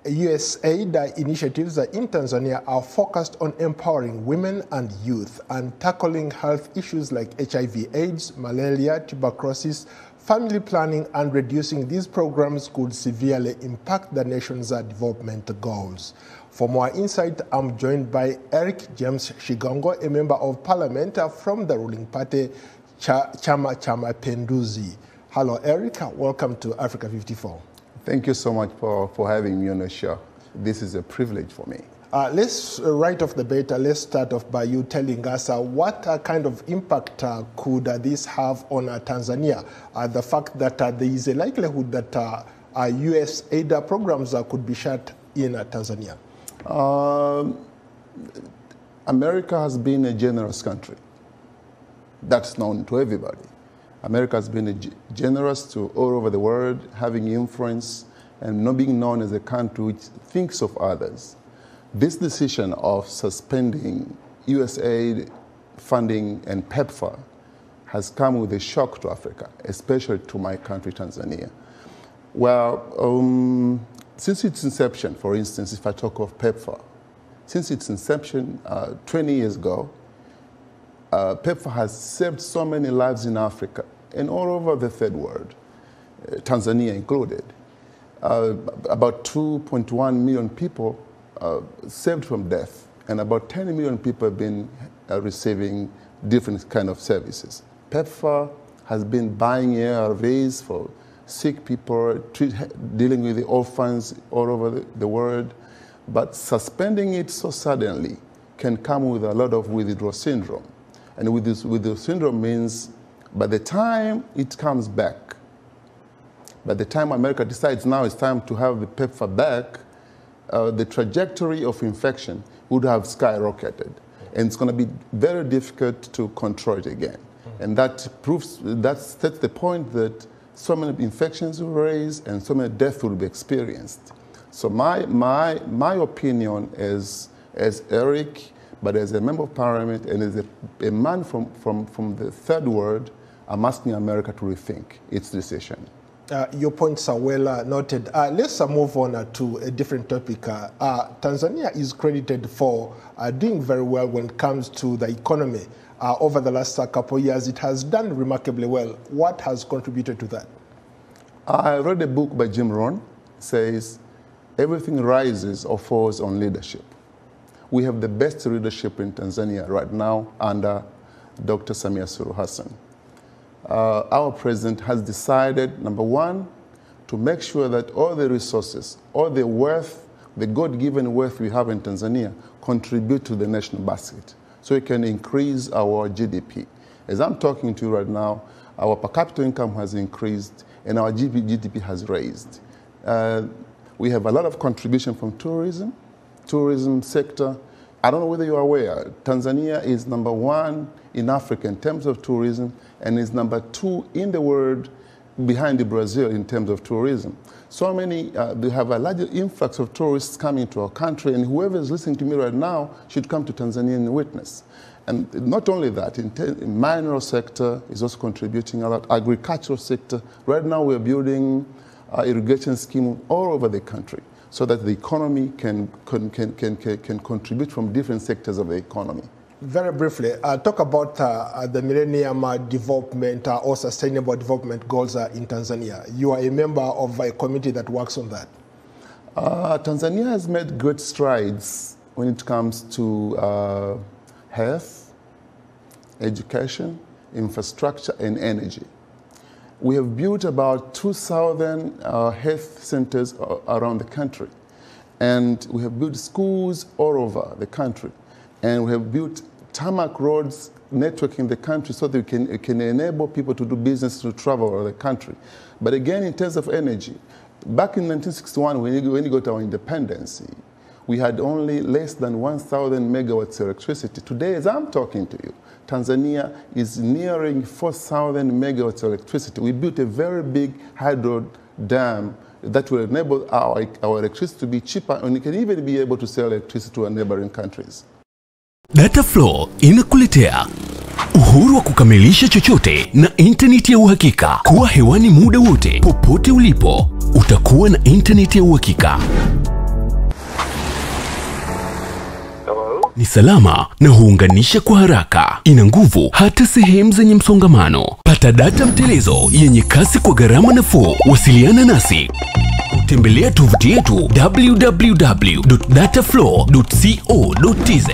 USAID initiatives in Tanzania are focused on empowering women and youth and tackling health issues like HIV/AIDS, malaria, tuberculosis, family planning, and reducing these programs could severely impact the nation's development goals. For more insight, I'm joined by Eric James Shigongo, a member of parliament from the ruling party, Chama Penduzi. Hello, Eric. Welcome to Africa 54. Thank you so much for having me on the show. This is a privilege for me. Let's right off the bat, let's start off by you telling us what kind of impact could this have on Tanzania? The fact that there is a likelihood that USAID programs could be shut in Tanzania. America has been a generous country. That's known to everybody. America has been generous to all over the world, having influence and not being known as a country which thinks of others. This decision of suspending USAID funding and PEPFAR has come with a shock to Africa, especially to my country, Tanzania. Well, since its inception, for instance, if I talk of PEPFAR, since its inception 20 years ago, PEPFAR has saved so many lives in Africa and all over the third world, Tanzania included. About 2.1 million people saved from death, and about 10 million people have been receiving different kind of services. PEPFAR has been buying ARVs for sick people, dealing with the orphans all over the world, but suspending it so suddenly can come with a lot of withdrawal syndrome. And withdrawal syndrome means by the time it comes back, by the time America decides now it's time to have the PEPFAR back, the trajectory of infection would have skyrocketed. And it's going to be very difficult to control it again. And that sets the point that so many infections will raise and so many deaths will be experienced. So my opinion as Eric, but as a member of parliament and as a man from the third world, I'm asking America to rethink its decision. Your points are well noted. Let's move on to a different topic. Tanzania is credited for doing very well when it comes to the economy. Over the last couple of years, it has done remarkably well. What has contributed to that? I read a book by Jim Rohn. It says, everything rises or falls on leadership. We have the best leadership in Tanzania right now under Dr. Samia Suluhu Hassan. Our president has decided, number one, to make sure that all the resources, all the wealth, the God-given wealth we have in Tanzania contribute to the national basket so it can increase our GDP. As I'm talking to you right now, our per capita income has increased and our GDP has raised. We have a lot of contribution from tourism sector. I don't know whether you're aware, Tanzania is #1 in Africa in terms of tourism and is #2 in the world behind Brazil in terms of tourism. So many, we have a large influx of tourists coming to our country, and whoever is listening to me right now should come to Tanzania and witness. And not only that, in mineral sector is also contributing a lot, agricultural sector. Right now we're building irrigation scheme all over the country, so that the economy can contribute from different sectors of the economy. Very briefly, talk about the Millennium Development or Sustainable Development Goals in Tanzania. You are a member of a committee that works on that. Tanzania has made great strides when it comes to health, education, infrastructure, and energy. We have built about 2,000 health centers around the country. And we have built schools all over the country. And we have built tarmac roads network in the country so that it can enable people to do business, to travel around the country. But again, in terms of energy, back in 1961, when you got our independence, we had only less than 1,000 megawatts of electricity. Today, as I'm talking to you, Tanzania is nearing 4,000 megawatts of electricity. We built a very big hydro dam that will enable our electricity to be cheaper, and we can even be able to sell electricity to our neighboring countries. Dataflow inakuletea uhuru wa kukamilisha chochote na internet ya uhakika. Kuwa hewani muda wote, popote ulipo, utakuwa na internet ya uhakika. Ni salama na huunganisha kwa haraka. Ina nguvu hata sehemu zenye msongamano. Pata data mtelezo yenye kasi kwa gharama nafuu. Wasiliana nasi. Tembelea tovuti yetu www.dataflow.co.tz.